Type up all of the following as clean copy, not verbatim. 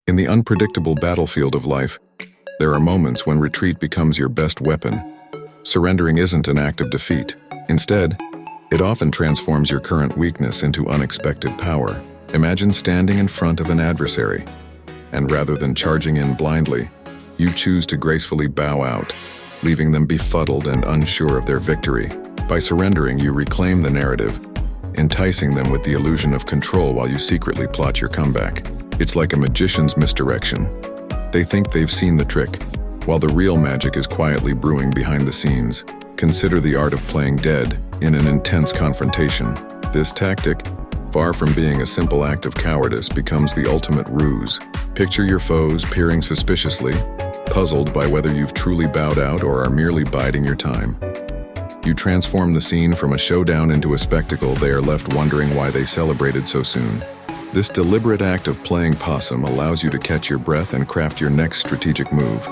In the unpredictable battlefield of life, there are moments when retreat becomes your best weapon. Surrendering isn't an act of defeat. Instead, it often transforms your current weakness into unexpected power. Imagine standing in front of an adversary, and rather than charging in blindly, you choose to gracefully bow out, leaving them befuddled and unsure of their victory. By surrendering, you reclaim the narrative, enticing them with the illusion of control while you secretly plot your comeback. It's like a magician's misdirection. They think they've seen the trick, while the real magic is quietly brewing behind the scenes. Consider the art of playing dead in an intense confrontation. This tactic, far from being a simple act of cowardice, becomes the ultimate ruse. Picture your foes peering suspiciously, puzzled by whether you've truly bowed out or are merely biding your time. You transform the scene from a showdown into a spectacle. They are left wondering why they celebrated so soon. This deliberate act of playing possum allows you to catch your breath and craft your next strategic move.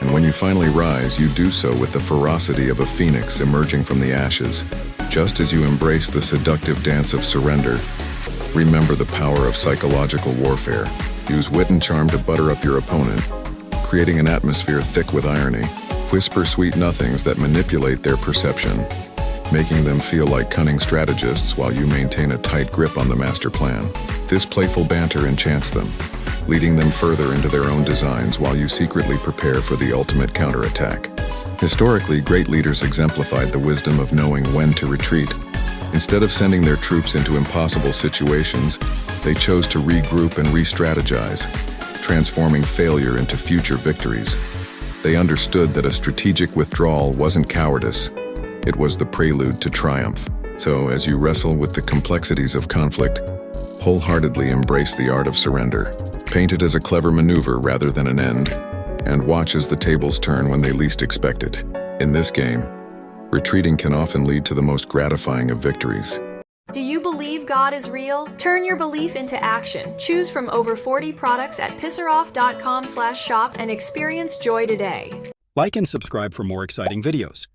And when you finally rise, you do so with the ferocity of a phoenix emerging from the ashes. Just as you embrace the seductive dance of surrender, remember the power of psychological warfare. Use wit and charm to butter up your opponent, creating an atmosphere thick with irony. Whisper sweet nothings that manipulate their perception, making them feel like cunning strategists while you maintain a tight grip on the master plan. This playful banter enchants them, leading them further into their own designs while you secretly prepare for the ultimate counterattack. Historically, great leaders exemplified the wisdom of knowing when to retreat. Instead of sending their troops into impossible situations, they chose to regroup and re-strategize, transforming failure into future victories. They understood that a strategic withdrawal wasn't cowardice, it was the prelude to triumph. So, as you wrestle with the complexities of conflict, wholeheartedly embrace the art of surrender. Paint it as a clever maneuver rather than an end, and watch as the tables turn when they least expect it. In this game, retreating can often lead to the most gratifying of victories. Do you believe God is real? Turn your belief into action. Choose from over 40 products at pisseroff.com/shop and experience joy today. Like and subscribe for more exciting videos.